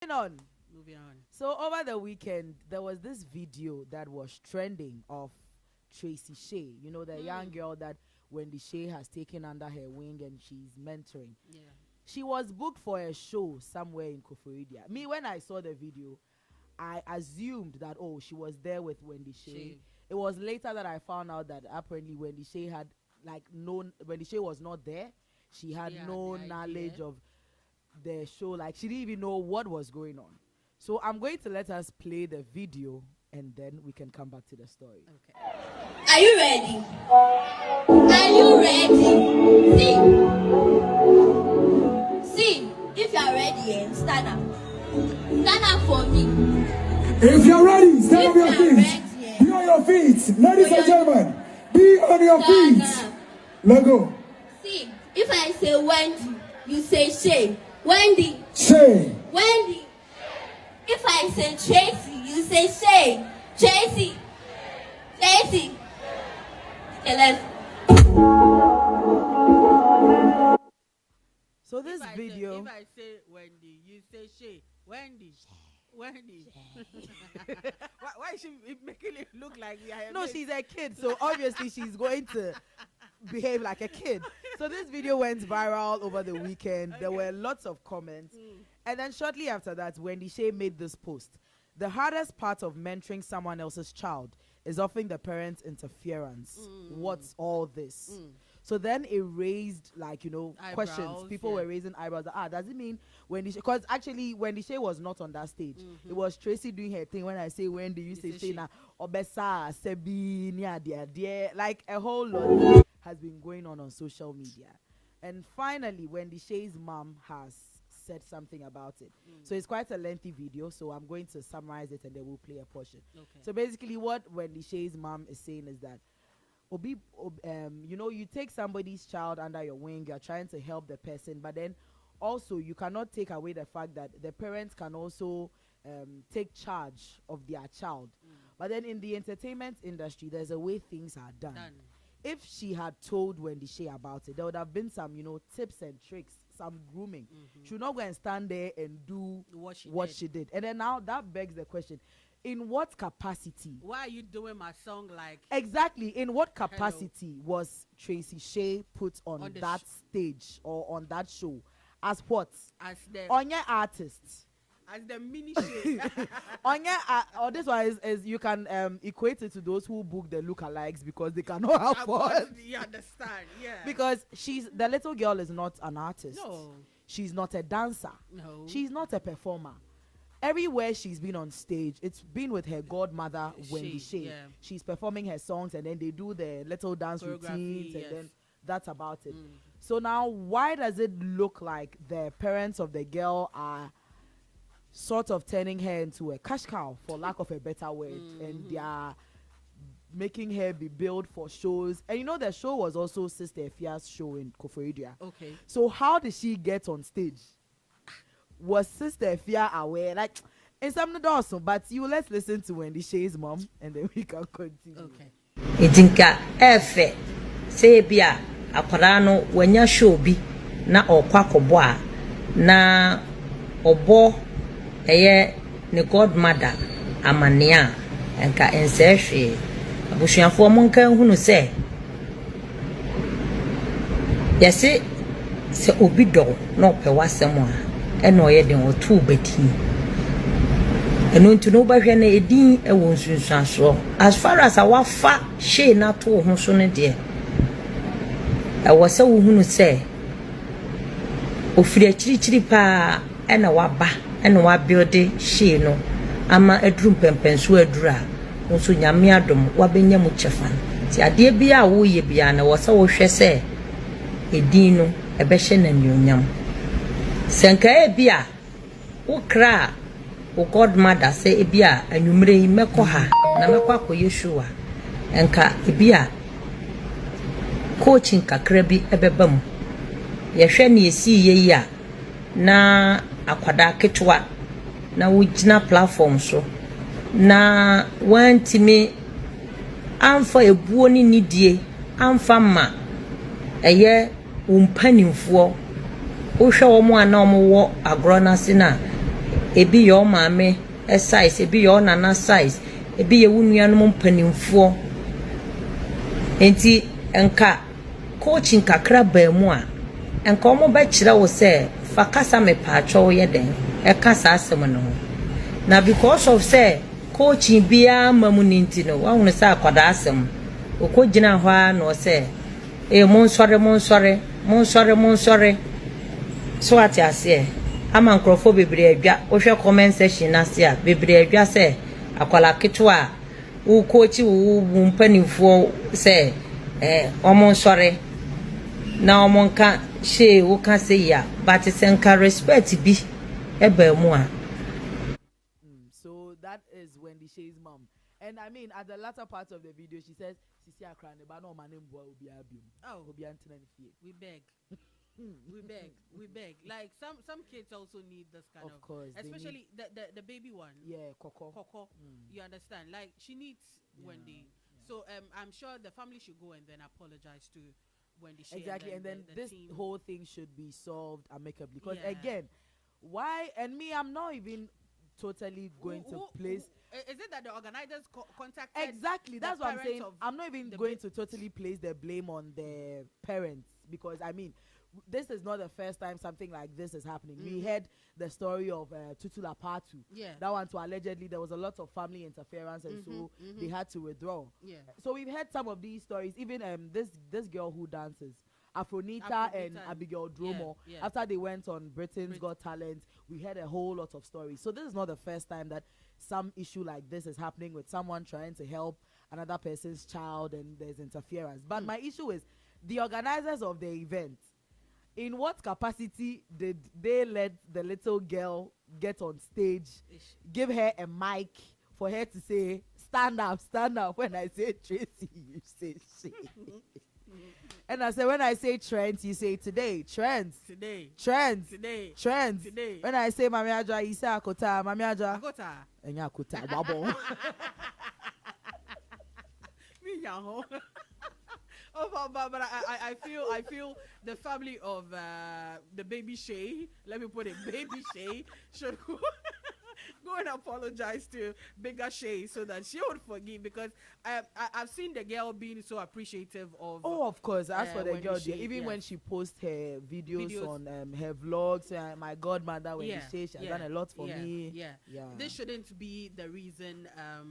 Moving on. So over the weekend, there was this video that was trending of Tracy Shay. You know, the young girl that Wendy Shay has taken under her wing and she's mentoring. Yeah. She was booked for a show somewhere in Koforidua. Me, when I saw the video, I assumed that, oh, she was there with Wendy Shay. It was later that I found out that apparently Wendy Shay had, like, Wendy Shay was not there. She had no knowledge of the show. Like, she didn't even know what was going on. So I'm going to let us play the video and then we can come back to the story. Okay. Are you ready? Are you ready? See, if you are ready, stand up. Stand up for me. If you're ready, stand on your feet. Be on your feet. Ladies and gentlemen, be on your feet. Let go. See, if I say Wendy, you say Shay. Wendy. Shay. Wendy. If I say Tracy, you say Shay. Tracy. Tracy. Okay, let's. So this video. If I say Wendy, you say Shay. Wendy. Wendy. why is she making it look like we are? No, she's a kid, so obviously she's going to behave like a kid. So this video went viral over the weekend. There were lots of comments. And then shortly after that, Wendy Shay made this post. The hardest part of mentoring someone else's child is often the parents' interference. What's all this? So then it raised, like, you know, eyebrows, questions. People were raising eyebrows. Does it mean Wendy Shay? Because actually, Wendy Shay was not on that stage. It was Tracy doing her thing. When I say Wendy, you say Shay. Obesa, Sebi, Nia, like a whole lot has been going on social media. And finally, Wendy Shay's mom has said something about it. So it's quite a lengthy video, so I'm going to summarize it and then we'll play a portion. Okay. So basically what Wendy Shay's mom is saying is that you know, you take somebody's child under your wing, you're trying to help the person, but then also you cannot take away the fact that the parents can also take charge of their child. But then in the entertainment industry, there's a way things are done. If she had told Wendy Shay about it, there would have been some, you know, tips and tricks, some grooming. She would not go and stand there and do what she did. And then now that begs the question, in what capacity? Why are you doing my song like? Exactly. In what capacity was Tracy Shay put on that stage or on that show? As what? As the Onya artist. As the mini Shay. Onya, or this one is you can equate it to those who book the lookalikes because they cannot afford. You understand? Yeah. Because the little girl is not an artist. No. She's not a dancer. No. She's not a performer. Everywhere she's been on stage, it's been with her godmother, Wendy Shay. Yeah. She's performing her songs and then they do the little dance routines and then that's about it. So now, why does it look like the parents of the girl are sort of turning her into a cash cow, for lack of a better word, and they are making her be billed for shows? And you know, the show was also Sister Efia's show in Koforidua. Okay. So how did she get on stage? Was Sister Efia aware? Like, it's something awesome, but let's listen to Wendy Shay's mom and then we can continue. Okay. Idinka efe sebia akwara no wanya show bi na okwa kobo a na obo eye ne godmother amania enka ensehwe abusuafo mo nka hunu se yesi se obi do no pe wasem a eno ye den otu beti eno nti no ba hwe na edin e won sunsuaso as far as our fa Shay na to ho so ne de e was se wo hunu se ofiri akirichiri pa ena waba ena wa build Shay no ama aduru pempenso adura nso nyame adom wabenya mu chefan ti ade bia wo ye bia na wo se wo hwe se edin no ebe hye na nyonyam senka bia wo kra wo godmother say bia anwumre yi mekọ ha na mekọ akoyeshua enka bia coaching kakra bi ebebam ye hwe na esi ye yi a na akwada ketwa na wugina platform so na wantimi amfa ebuo ni nidie amfa ma eye umpanimfo wo hwe wo mo ana wo agro na se na ebi your maame a size ebi your nana size ebi ye wunuanom mpanimfo enti enka coaching kakra ba mu a enka omo ba kire wo se fa kasa me pa atwo ye den e kasa asem no na because of say coaching bia mamu ninti no wa hunu sa akwada asem okogina ho a no se monsore so ati ase ama nkrofo bebre adwa wo hwe comment section na se a bebre adwa se akwala ketwa wo coach wo mpanifo se omonsore na omonka she wo ka se ya but senka respect bi eba mu a. So that is Wendy Shay's mom. And I mean, at the latter part of the video, she says, "Sisi akrane ba no manem boy obi abium." Oh, obi antena ni fie. we beg. we beg. Like some kids also need this kind of course, especially the baby one. Yeah, Coco. You understand? Like she needs Wendy. So I'm sure the family should go and then apologize to Wendy Shay. Exactly, and then the this team. whole thing should be solved amicably. Because again, why? And me, I'm not even totally going to place. Is it that the organizers contacted? Exactly, that's what I'm saying. I'm not even going to to totally place the blame on the parents, because I mean, this is not the first time something like this is happening. We heard the story of Tutula Patu. Yeah. That one too, allegedly there was a lot of family interference, and so they had to withdraw. Yeah. So we've heard some of these stories. Even this girl who dances, Afronita and Abigail Dromo, after they went on Britain's Got Talent, we heard a whole lot of stories. So this is not the first time that some issue like this is happening with someone trying to help another person's child and there's interference. But my issue is the organizers of the event. In what capacity did they let the little girl get on stage, give her a mic for her to say, stand up, when I say Tracy, you say she. And I say, when I say trends, you say today, trends. Today. Trends. Today. Trends. Today. When I say Maame Adwoa, you say Akota, Maame Adwoa. Akota. Enya Akota, babo. Me yaho. Oh, but I feel the family of the baby Shay, let me put it, baby Shay, should go and apologize to bigger Shay so that she would forgive, because I've seen the girl being so appreciative of. Oh, of course. As for the girl, Shay, even when she posts her videos on her vlogs, my godmother Wendy Shay, she has done a lot for me. Yeah. This shouldn't be the reason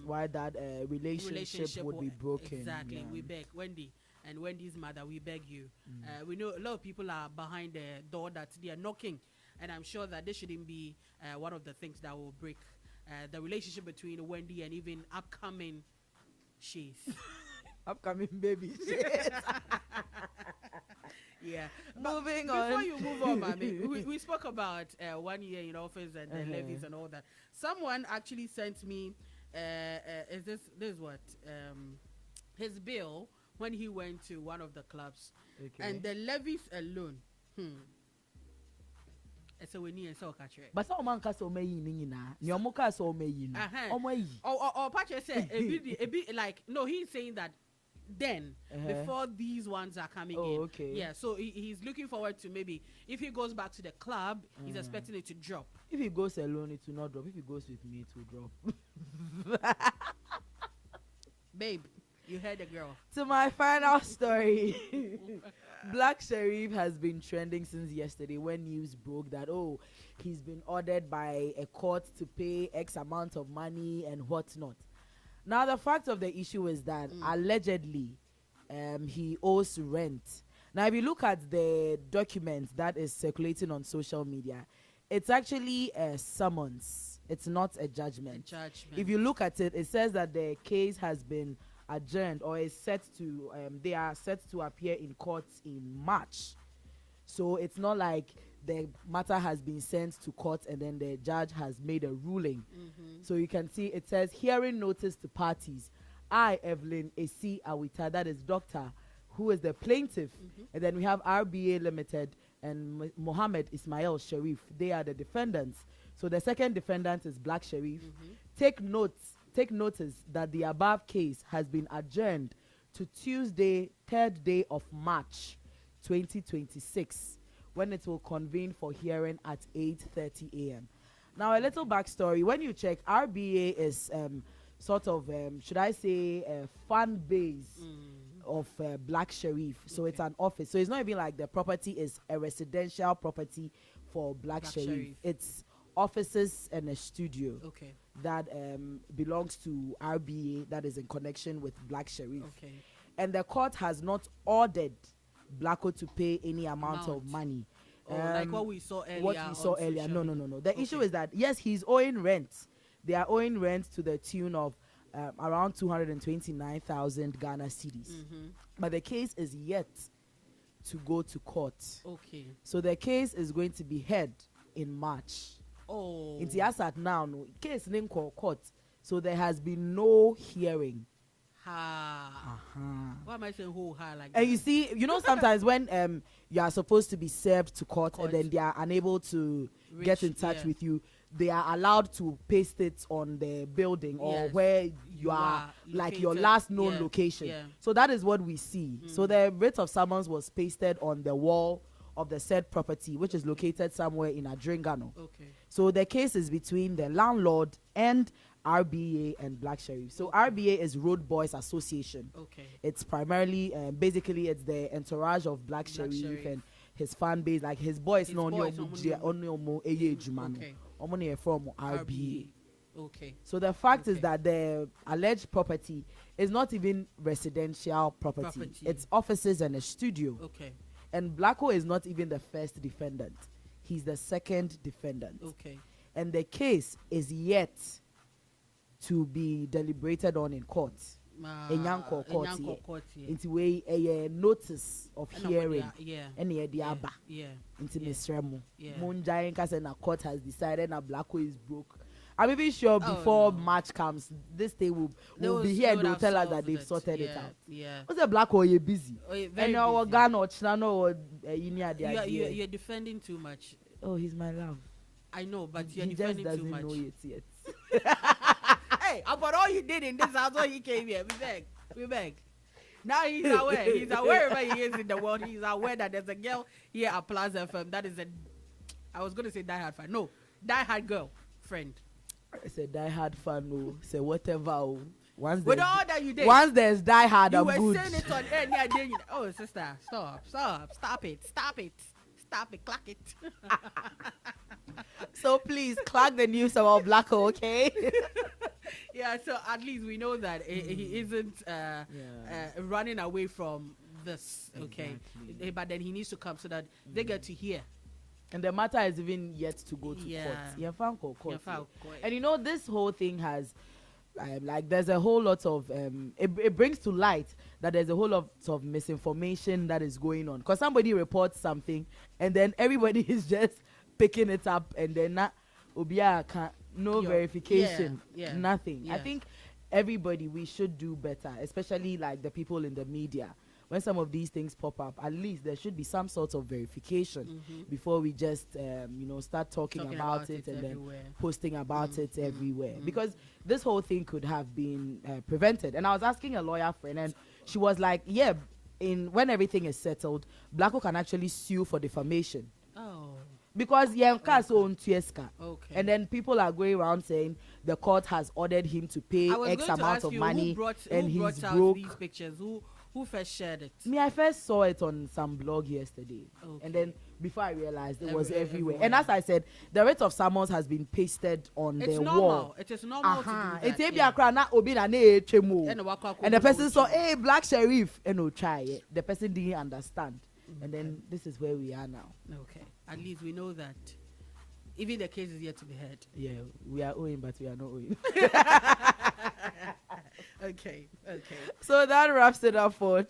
why that relationship would be broken. Exactly. Yeah. We beg Wendy. And Wendy's mother, we beg you. We know a lot of people are behind the door that they are knocking, and I'm sure that this shouldn't be one of the things that will break the relationship between Wendy and even upcoming Shays. Upcoming baby Shays. Yeah. Moving on. Before you move on, Maame, we spoke about 1 year in office and the levies and all that. Someone actually sent me, is this what? His bill when he went to one of the clubs, and the levies alone. It's a winning and so catch it. But some man can so many nina. Nyomuka so many. Or Patrick said a bit like no. He's saying that then before these ones are coming in. Okay. Yeah. So he's looking forward to maybe if he goes back to the club, he's expecting it to drop. If he goes alone, it will not drop. If he goes with me, it will drop. Babe. You heard the girl. To my final story. Black Sherif has been trending since yesterday when news broke that, he's been ordered by a court to pay X amount of money and whatnot. Now, the fact of the issue is that allegedly he owes rent. Now, if you look at the document that is circulating on social media, it's actually a summons. It's not a judgment. If you look at it, it says that the case has been adjourned or is set to they are set to appear in court in March. So it's not like the matter has been sent to court and then the judge has made a ruling. So you can see it says hearing notice to parties. I, Evelyn Esi Awita, that is doctor, who is the plaintiff, and then we have RBA Limited and Mohammed Ismail Sharif. They are the defendants. So the second defendant is Black Sherif. Take notice that the above case has been adjourned to Tuesday, 3rd day of March 2026, when it will convene for hearing at 8:30 a.m. Now, a little backstory. When you check, RBA is sort of, should I say, a fan base of Black Sherif. So it's an office. So it's not even like the property is a residential property for Black Sherif. It's offices and a studio that belongs to RBA that is in connection with Black Sherif. And the court has not ordered Blacko to pay any amount of money. Like what we saw earlier. No. The issue is that, yes, he's owing rent. They are owing rent to the tune of around 229,000 Ghana cedis. But the case is yet to go to court. So the case is going to be heard in March. It's Yasat now, no case name called court. So there has been no hearing. Why am I saying like and you see, sometimes when you are supposed to be served to court and then they are unable to get in touch with you, they are allowed to paste it on the building or where you are like your last known location. So that is what we see. So the writ of summons was pasted on the wall of the said property, which is located somewhere in Adringano. So the case is between the landlord and RBA and Black Sherif. So RBA is Road Boys Association. It's primarily, basically, it's the entourage of Black Sherif and his fan base, like his boys. From RBA. So the fact is that the alleged property is not even residential property. It's offices and a studio. And Blacko is not even the first defendant. He's the second defendant. And the case is yet to be deliberated on in court. In Yanko court. Into a notice of hearing. Into Miss Remo. Munja and a court has decided that Blacko is broke. I'm even sure before March comes, this day will be here and they'll tell us that they've sorted it out. What's the Blacko? You're busy. And our Ghana or China or you're defending too much. Oh, he's my love. I know, but you're defending too much. He just doesn't know it yet. Hey, about all he did in this house when he came here, we beg. Now he's aware. He's aware wherever he is in the world. He's aware that there's a girl here at PLUZZ FM that is I was going to say diehard fan. No, diehard girl friend. It's a diehard fan. No, say whatever. Once with all that you did. Once there's diehard, I'm good. You were saying it on air. Yeah, oh, sister, stop it, clack it. So please, clack the news about Blacko, okay? Yeah, so at least we know that he isn't running away from this, okay? Exactly. But then he needs to come so that they get to hear. And the matter is even yet to go to court. And this whole thing has, there's a whole lot of, it brings to light that there's a whole lot of misinformation that is going on. Because somebody reports something and then everybody is just picking it up and then no verification, nothing. I think everybody, we should do better, especially like the people in the media. When some of these things pop up, at least there should be some sort of verification before we just, start talking about it and everywhere. Then posting about it everywhere. Because this whole thing could have been prevented. And I was asking a lawyer friend, and she was like, when everything is settled, Blacko can actually sue for defamation. Because and then people are going around saying the court has ordered him to pay X amount of money and he's broke. These pictures? Who first shared it? Me, I first saw it on some blog yesterday. And then before I realized it was everywhere. And as I said, the rate of summons has been pasted on the wall. It is normal to do that. And the person saw, hey, Black Sherif. And no try it. The person didn't understand. And then this is where we are now. Okay. At least we know that even the case is yet to be heard. Yeah, we are owing, but we are not owing. Okay. So that wraps it up for